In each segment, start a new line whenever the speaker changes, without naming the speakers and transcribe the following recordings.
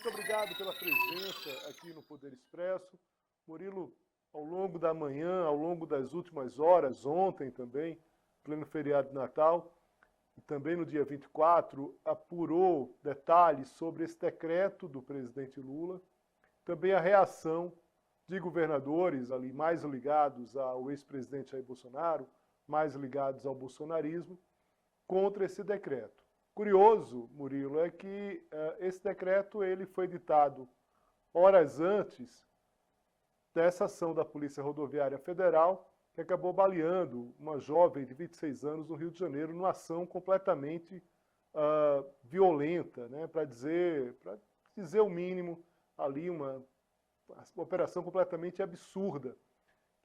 muito obrigado pela presença aqui no Poder Expresso. Murilo, ao longo da manhã, ao longo das últimas horas, ontem também, pleno feriado de Natal, e também no dia 24, apurou detalhes sobre esse decreto do presidente Lula, também a reação de governadores ali mais ligados ao ex-presidente Jair Bolsonaro, mais ligados ao bolsonarismo, contra esse decreto. Curioso, Murilo, é que esse decreto ele foi editado horas antes dessa ação da Polícia Rodoviária Federal, que acabou baleando uma jovem de 26 anos no Rio de Janeiro, numa ação completamente violenta, né? Para dizer o mínimo, ali uma operação completamente absurda,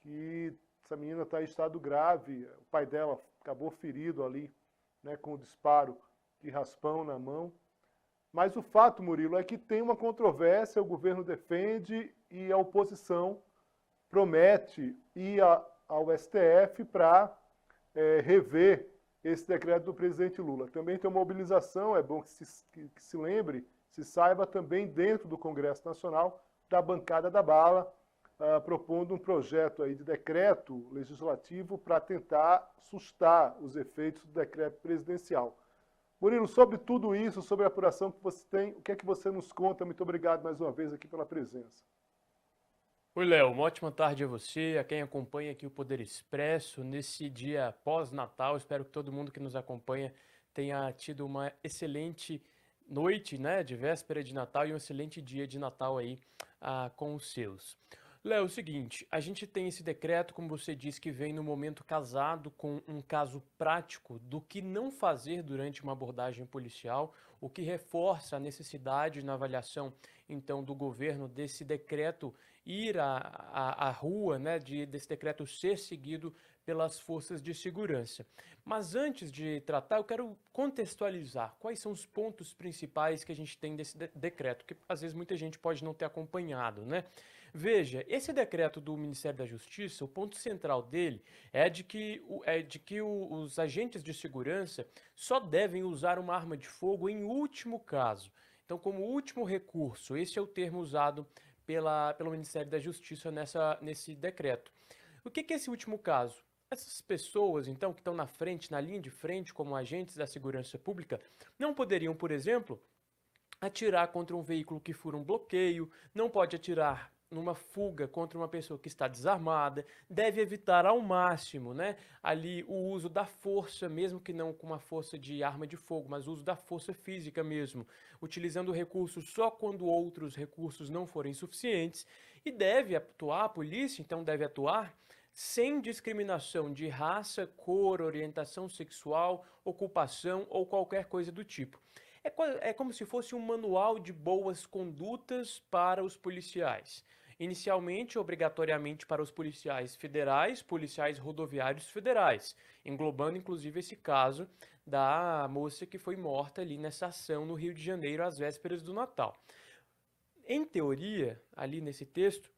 que essa menina está em estado grave, o pai dela acabou ferido ali, né, com o disparo de raspão na mão. Mas o fato, Murilo, é que tem uma controvérsia, o governo defende e a oposição promete ir ao STF para rever esse decreto do presidente Lula. Também tem uma mobilização, é bom que se lembre, se saiba também dentro do Congresso Nacional, da bancada da bala, propondo um projeto aí de decreto legislativo para tentar sustar os efeitos do decreto presidencial. Murilo, sobre tudo isso, sobre a apuração que você tem, o que é que você nos conta? Muito obrigado mais uma vez aqui pela presença.
Oi, Léo, uma ótima tarde a você, a quem acompanha aqui o Poder Expresso, nesse dia pós-Natal. Espero que todo mundo que nos acompanha tenha tido uma excelente noite, né, de véspera de Natal e um excelente dia de Natal aí com os seus. Léo, é o seguinte, a gente tem esse decreto, como você disse, que vem no momento casado com um caso prático do que não fazer durante uma abordagem policial, o que reforça a necessidade na avaliação, então, do governo desse decreto ir à rua, né, desse decreto ser seguido pelas forças de segurança. Mas antes de tratar, eu quero contextualizar quais são os pontos principais que a gente tem desse decreto, que às vezes muita gente pode não ter acompanhado, né? Veja, esse decreto do Ministério da Justiça, o ponto central dele é de que os agentes de segurança só devem usar uma arma de fogo em último caso. Então, como último recurso, esse é o termo usado pelo Ministério da Justiça nesse decreto. O que é esse último caso? Essas pessoas, então, que estão na frente, na linha de frente, como agentes da segurança pública, não poderiam, por exemplo, atirar contra um veículo que fura um bloqueio, não pode atirar numa fuga contra uma pessoa que está desarmada, deve evitar ao máximo, né, ali o uso da força, mesmo que não com uma força de arma de fogo, mas o uso da força física mesmo, utilizando recursos só quando outros recursos não forem suficientes, e deve atuar, a polícia então deve atuar sem discriminação de raça, cor, orientação sexual, ocupação ou qualquer coisa do tipo. É como se fosse um manual de boas condutas para os policiais. Inicialmente, obrigatoriamente para os policiais federais, policiais rodoviários federais, englobando inclusive esse caso da moça que foi morta ali nessa ação no Rio de Janeiro às vésperas do Natal. Em teoria, ali nesse texto,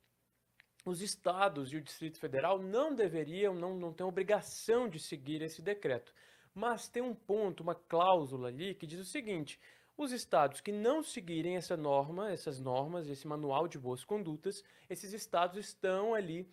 os estados e o Distrito Federal não deveriam, não têm obrigação de seguir esse decreto. Mas tem um ponto, uma cláusula ali que diz o seguinte: os estados que não seguirem essas normas, esse manual de boas condutas, esses estados estão ali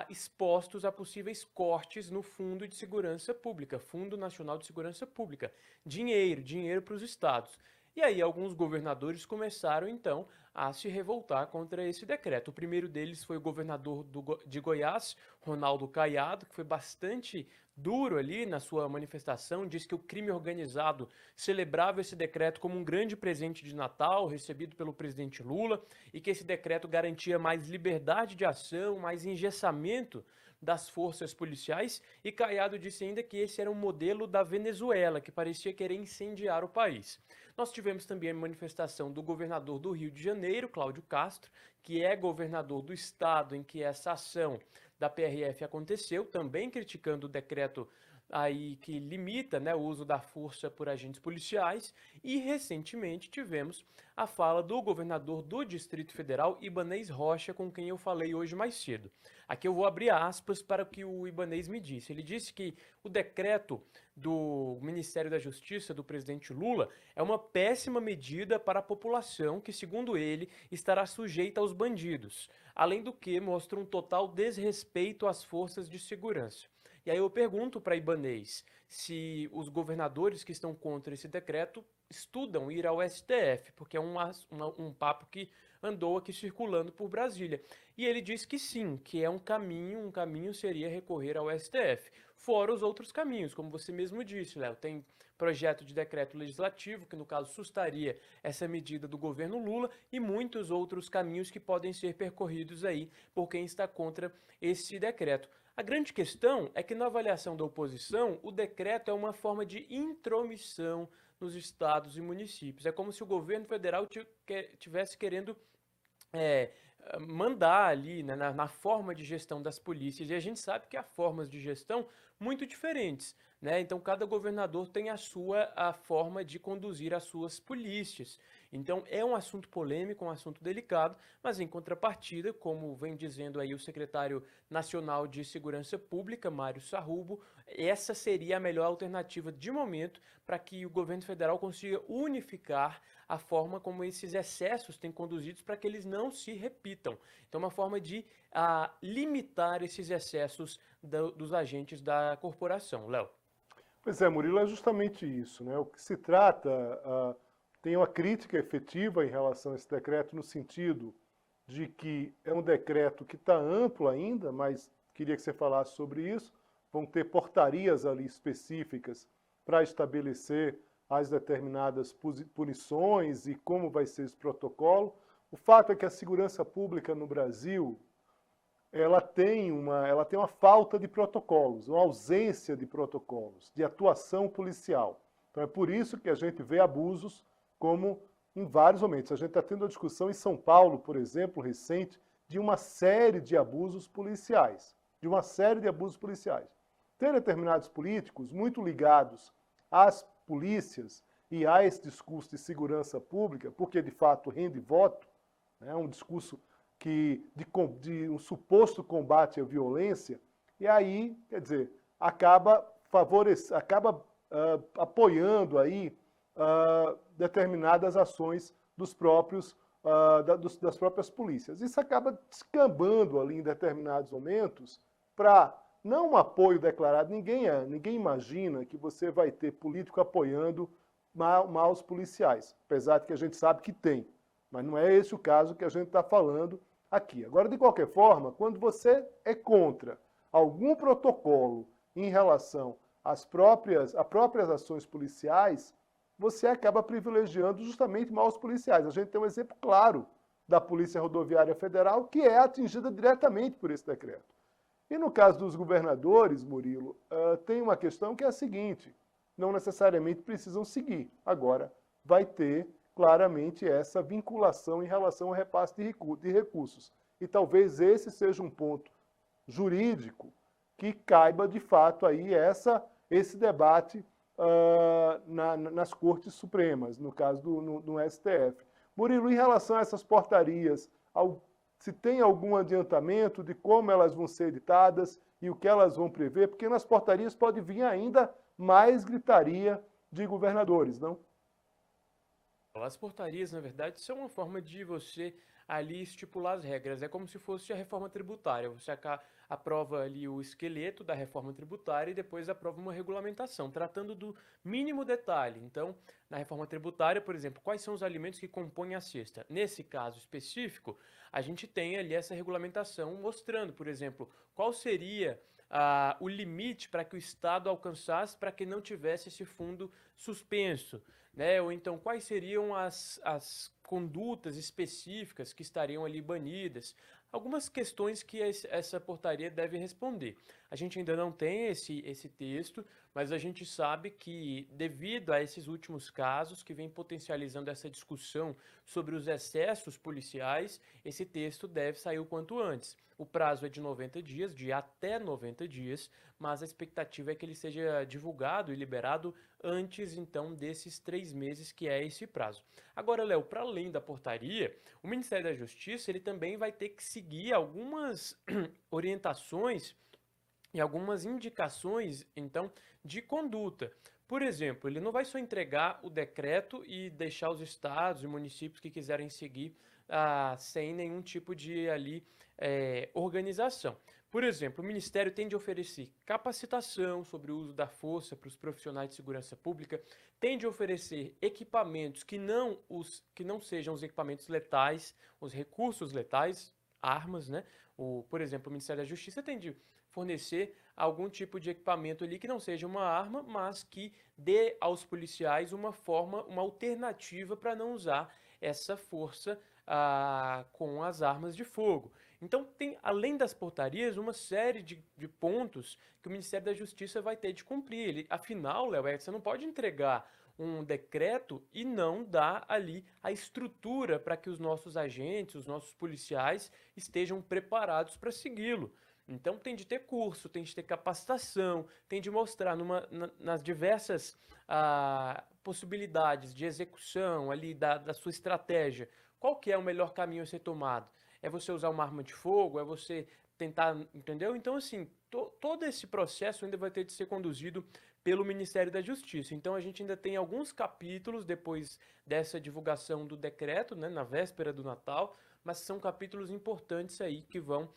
expostos a possíveis cortes no Fundo de Segurança Pública, Fundo Nacional de Segurança Pública. Dinheiro para os estados. E aí alguns governadores começaram então a se revoltar contra esse decreto. O primeiro deles foi o governador de Goiás, Ronaldo Caiado, que foi bastante duro ali na sua manifestação, disse que o crime organizado celebrava esse decreto como um grande presente de Natal recebido pelo presidente Lula e que esse decreto garantia mais liberdade de ação, mais engessamento das forças policiais, e Caiado disse ainda que esse era um modelo da Venezuela, que parecia querer incendiar o país. Nós tivemos também a manifestação do governador do Rio de Janeiro, Cláudio Castro, que é governador do estado em que essa ação da PRF aconteceu, também criticando o decreto aí que limita, né, o uso da força por agentes policiais, e recentemente tivemos a fala do governador do Distrito Federal, Ibanez Rocha, com quem eu falei hoje mais cedo. Aqui eu vou abrir aspas para o que o Ibanez me disse. Ele disse que o decreto do Ministério da Justiça do presidente Lula é uma péssima medida para a população que, segundo ele, estará sujeita aos bandidos, além do que mostra um total desrespeito às forças de segurança. E aí eu pergunto para Ibanez se os governadores que estão contra esse decreto estudam ir ao STF, porque é um papo que andou aqui circulando por Brasília. E ele diz que sim, que é um caminho seria recorrer ao STF, fora os outros caminhos, como você mesmo disse, Léo. Tem projeto de decreto legislativo, que no caso sustaria essa medida do governo Lula, e muitos outros caminhos que podem ser percorridos aí por quem está contra esse decreto. A grande questão é que, na avaliação da oposição, o decreto é uma forma de intromissão nos estados e municípios. É como se o governo federal tivesse querendo mandar ali, né, na forma de gestão das polícias. E a gente sabe que há formas de gestão muito diferentes, né? Então, cada governador tem a forma de conduzir as suas polícias. Então, é um assunto polêmico, um assunto delicado, mas em contrapartida, como vem dizendo aí o secretário nacional de Segurança Pública, Mário Sarrubo, essa seria a melhor alternativa de momento para que o governo federal consiga unificar a forma como esses excessos têm conduzidos para que eles não se repitam. Então, uma forma de limitar esses excessos dos agentes da corporação. Léo.
Pois é, Murilo, é justamente isso, né? O que se trata, tem uma crítica efetiva em relação a esse decreto, no sentido de que é um decreto que está amplo ainda, mas queria que você falasse sobre isso. Vão ter portarias ali específicas para estabelecer as determinadas punições e como vai ser esse protocolo. O fato é que a segurança pública no Brasil, ela tem uma falta de protocolos, uma ausência de protocolos, de atuação policial. Então é por isso que a gente vê abusos como em vários momentos. A gente está tendo uma discussão em São Paulo, por exemplo, recente, de uma série de abusos policiais. Tem determinados políticos muito ligados às polícias e a esse discurso de segurança pública, porque de fato rende voto, né, um discurso de um suposto combate à violência, e aí, quer dizer, acaba apoiando aí determinadas ações das próprias polícias. Isso acaba descambando ali em determinados momentos para não um apoio declarado. Ninguém imagina que você vai ter político apoiando maus policiais, apesar de que a gente sabe que tem. Mas não é esse o caso que a gente está falando aqui. Agora, de qualquer forma, quando você é contra algum protocolo em relação às próprias ações policiais, você acaba privilegiando justamente maus policiais. A gente tem um exemplo claro da Polícia Rodoviária Federal, que é atingida diretamente por esse decreto. E no caso dos governadores, Murilo, tem uma questão que é a seguinte: não necessariamente precisam seguir. Agora, vai ter claramente essa vinculação em relação ao repasse de recursos. E talvez esse seja um ponto jurídico que caiba, de fato, aí esse debate nas Cortes Supremas, no caso no STF. Murilo, em relação a essas portarias, se tem algum adiantamento de como elas vão ser editadas e o que elas vão prever? Porque nas portarias pode vir ainda mais gritaria de governadores, não?
As portarias, na verdade, são uma forma de você ali estipular as regras. É como se fosse a reforma tributária. Você aprova ali o esqueleto da reforma tributária e depois aprova uma regulamentação, tratando do mínimo detalhe. Então, na reforma tributária, por exemplo, quais são os alimentos que compõem a cesta? Nesse caso específico, a gente tem ali essa regulamentação mostrando, por exemplo, qual seria o limite para que o Estado alcançasse para que não tivesse esse fundo suspenso, né? Ou então, quais seriam as condutas específicas que estariam ali banidas? Algumas questões que essa portaria deve responder. A gente ainda não tem esse texto, mas a gente sabe que, devido a esses últimos casos que vem potencializando essa discussão sobre os excessos policiais, esse texto deve sair o quanto antes. O prazo é de 90 dias, de até 90 dias, mas a expectativa é que ele seja divulgado e liberado antes, então, desses 3 meses, que é esse prazo. Agora, Léo, para além da portaria, o Ministério da Justiça ele também vai ter que seguir algumas orientações e algumas indicações, então, de conduta. Por exemplo, ele não vai só entregar o decreto e deixar os estados e municípios que quiserem seguir sem nenhum tipo de organização. Por exemplo, o Ministério tem de oferecer capacitação sobre o uso da força para os profissionais de segurança pública, tem de oferecer equipamentos que não sejam os equipamentos letais, os recursos letais, armas, né? Por exemplo, o Ministério da Justiça tem de fornecer algum tipo de equipamento ali que não seja uma arma, mas que dê aos policiais uma alternativa para não usar essa força com as armas de fogo. Então, tem, além das portarias, uma série de pontos que o Ministério da Justiça vai ter de cumprir. Afinal, Léo, você não pode entregar um decreto e não dar ali a estrutura para que os nossos agentes, os nossos policiais estejam preparados para segui-lo. Então tem de ter curso, tem de ter capacitação, tem de mostrar nas diversas possibilidades de execução ali da sua estratégia, qual que é o melhor caminho a ser tomado. É você usar uma arma de fogo, é você tentar, entendeu? Então, assim, todo esse processo ainda vai ter de ser conduzido pelo Ministério da Justiça. Então, a gente ainda tem alguns capítulos depois dessa divulgação do decreto, né, na véspera do Natal, mas são capítulos importantes aí que vão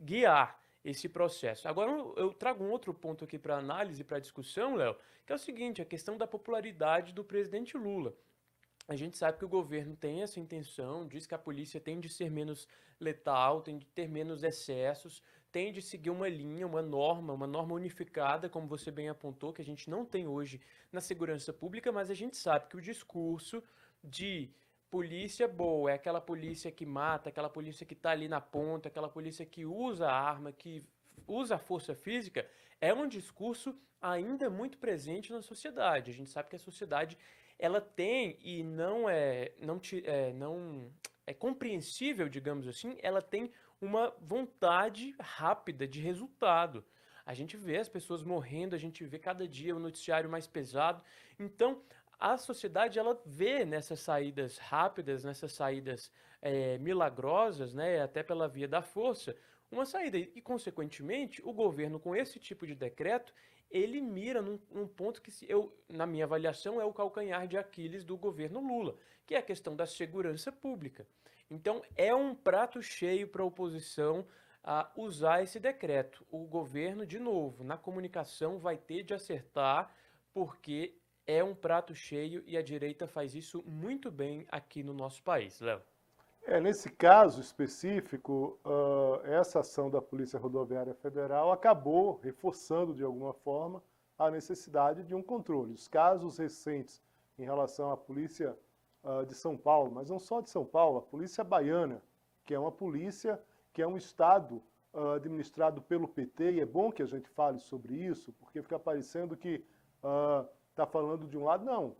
guiar esse processo. Agora, eu trago um outro ponto aqui para análise, para discussão, Léo, que é o seguinte, a questão da popularidade do presidente Lula. A gente sabe que o governo tem essa intenção, diz que a polícia tem de ser menos letal, tem de ter menos excessos, tem de seguir uma linha, uma norma unificada, como você bem apontou, que a gente não tem hoje na segurança pública, mas a gente sabe que o discurso de polícia boa é aquela polícia que mata, aquela polícia que está ali na ponta, aquela polícia que usa a arma, que usa a força física, é um discurso ainda muito presente na sociedade. A gente sabe que a sociedade ela tem, e não é compreensível, digamos assim, ela tem uma vontade rápida de resultado. A gente vê as pessoas morrendo, a gente vê cada dia um noticiário mais pesado. Então, a sociedade ela vê nessas saídas rápidas, nessas saídas milagrosas, né, até pela via da força, uma saída. E, consequentemente, o governo, com esse tipo de decreto, ele mira num ponto que, na minha avaliação, é o calcanhar de Aquiles do governo Lula, que é a questão da segurança pública. Então, é um prato cheio para a oposição usar esse decreto. O governo, de novo, na comunicação vai ter de acertar, porque é um prato cheio e a direita faz isso muito bem aqui no nosso país, Léo.
Nesse caso específico, essa ação da Polícia Rodoviária Federal acabou reforçando, de alguma forma, a necessidade de um controle. Os casos recentes em relação à Polícia de São Paulo, mas não só de São Paulo, a Polícia Baiana, que é uma polícia, que é um Estado administrado pelo PT, e é bom que a gente fale sobre isso, porque fica parecendo que está falando de um lado. Não,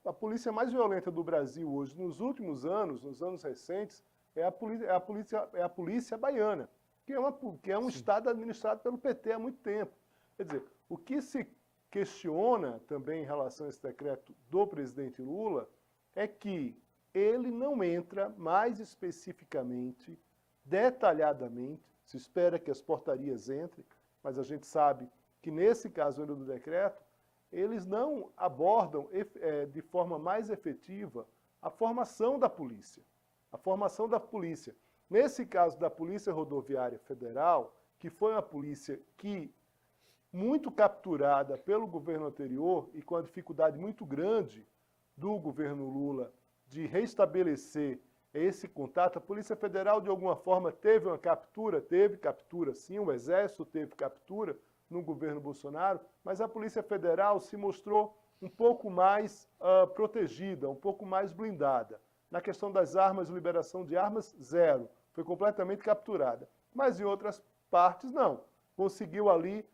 a polícia mais violenta do Brasil hoje, nos últimos anos, nos anos recentes, é a polícia baiana, que é um Estado administrado pelo PT há muito tempo. Quer dizer, o que se questiona também em relação a esse decreto do presidente Lula é que ele não entra mais especificamente, detalhadamente, se espera que as portarias entrem, mas a gente sabe que nesse caso do decreto, eles não abordam de forma mais efetiva a formação da polícia. A formação da polícia. Nesse caso da Polícia Rodoviária Federal, que foi uma polícia que, muito capturada pelo governo anterior e com a dificuldade muito grande do governo Lula de restabelecer esse contato, a Polícia Federal, de alguma forma, teve captura sim, o Exército teve captura no governo Bolsonaro, mas a Polícia Federal se mostrou um pouco mais protegida, um pouco mais blindada. Na questão das armas, liberação de armas, zero. Foi completamente capturada. Mas em outras partes, não. Conseguiu ali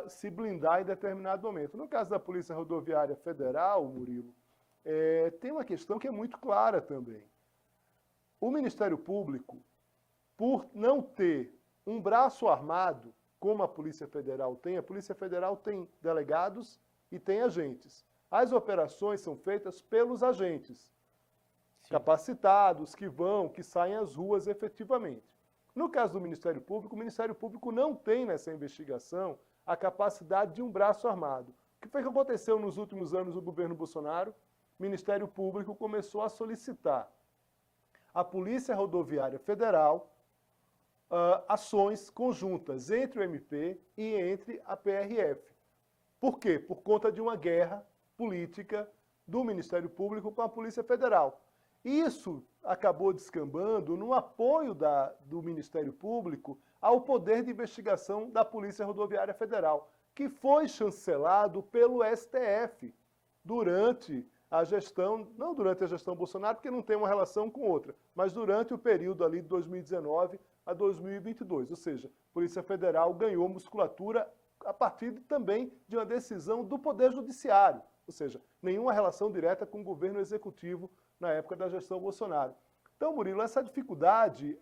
se blindar em determinado momento. No caso da Polícia Rodoviária Federal, Murilo, tem uma questão que é muito clara também. O Ministério Público, por não ter um braço armado, como a Polícia Federal tem delegados e tem agentes. As operações são feitas pelos agentes, sim, capacitados, que saem às ruas efetivamente. No caso do Ministério Público, o Ministério Público não tem nessa investigação a capacidade de um braço armado. O que foi que aconteceu nos últimos anos do governo Bolsonaro? O Ministério Público começou a solicitar à Polícia Rodoviária Federal ações conjuntas entre o MP e entre a PRF. Por quê? Por conta de uma guerra política do Ministério Público com a Polícia Federal. Isso acabou descambando no apoio do Ministério Público ao poder de investigação da Polícia Rodoviária Federal, que foi chancelado pelo STF durante a gestão, não durante a gestão Bolsonaro, porque não tem uma relação com outra, mas durante o período ali de 2019 a 2022. Ou seja, a Polícia Federal ganhou musculatura a partir também de uma decisão do Poder Judiciário, ou seja, nenhuma relação direta com o governo executivo na época da gestão Bolsonaro. Então, Murilo, essa dificuldade,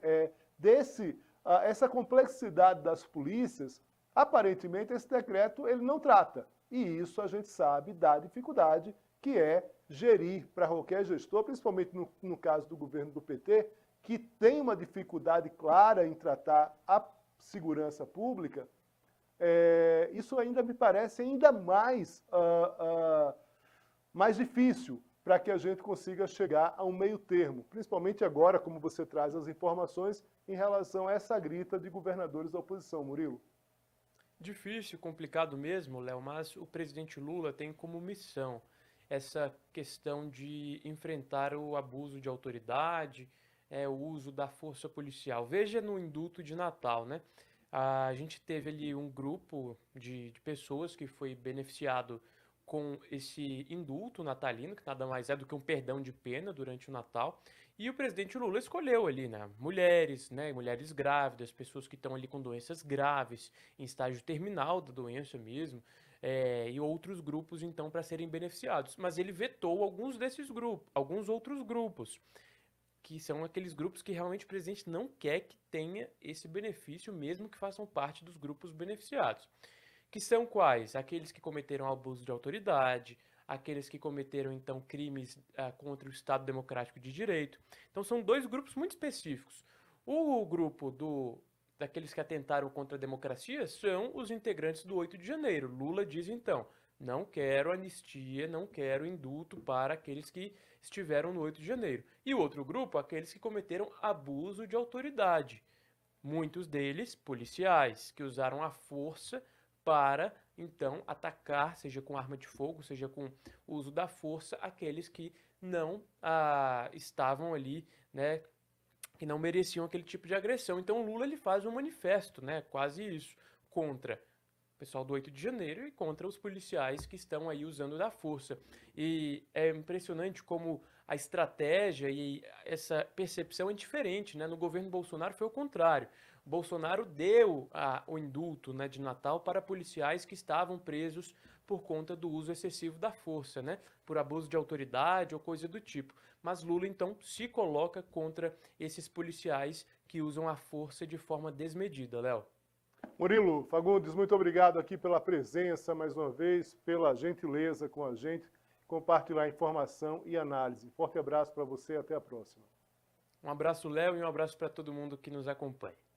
essa complexidade das polícias, aparentemente esse decreto ele não trata. E isso a gente sabe da dificuldade que é gerir para qualquer gestor, principalmente no caso do governo do PT, que tem uma dificuldade clara em tratar a segurança pública. Isso ainda me parece ainda mais difícil para que a gente consiga chegar a um meio termo, principalmente agora, como você traz as informações, em relação a essa grita de governadores da oposição, Murilo.
Difícil, complicado mesmo, Léo, mas o presidente Lula tem como missão essa questão de enfrentar o abuso de autoridade, o uso da força policial. Veja no indulto de Natal, né? A gente teve ali um grupo de pessoas que foi beneficiado com esse indulto natalino, que nada mais é do que um perdão de pena durante o Natal, e o presidente Lula escolheu ali, né, mulheres grávidas, pessoas que estão ali com doenças graves, em estágio terminal da doença mesmo, e outros grupos, então, para serem beneficiados. Mas ele vetou alguns outros grupos, que são aqueles grupos que realmente o presidente não quer que tenha esse benefício, mesmo que façam parte dos grupos beneficiados. Que são quais? Aqueles que cometeram abuso de autoridade, aqueles que cometeram, então, crimes contra o Estado Democrático de Direito. Então, são dois grupos muito específicos. O grupo daqueles que atentaram contra a democracia são os integrantes do 8 de janeiro. Lula diz, então, não quero anistia, não quero indulto para aqueles que estiveram no 8 de janeiro. E o outro grupo, aqueles que cometeram abuso de autoridade. Muitos deles, policiais, que usaram a força para, então, atacar, seja com arma de fogo, seja com o uso da força, aqueles que não estavam ali, né, que não mereciam aquele tipo de agressão. Então, Lula ele faz um manifesto, né, quase isso, contra o pessoal do 8 de janeiro e contra os policiais que estão aí usando da força. E é impressionante como a estratégia e essa percepção é diferente, né? No governo Bolsonaro foi o contrário. Bolsonaro deu o indulto, né, de Natal para policiais que estavam presos por conta do uso excessivo da força, né, por abuso de autoridade ou coisa do tipo. Mas Lula, então, se coloca contra esses policiais que usam a força de forma desmedida, Léo.
Murilo Fagundes, muito obrigado aqui pela presença, mais uma vez, pela gentileza com a gente, compartilhar informação e análise. Forte abraço para você e até a próxima.
Um abraço, Léo, e um abraço para todo mundo que nos acompanha.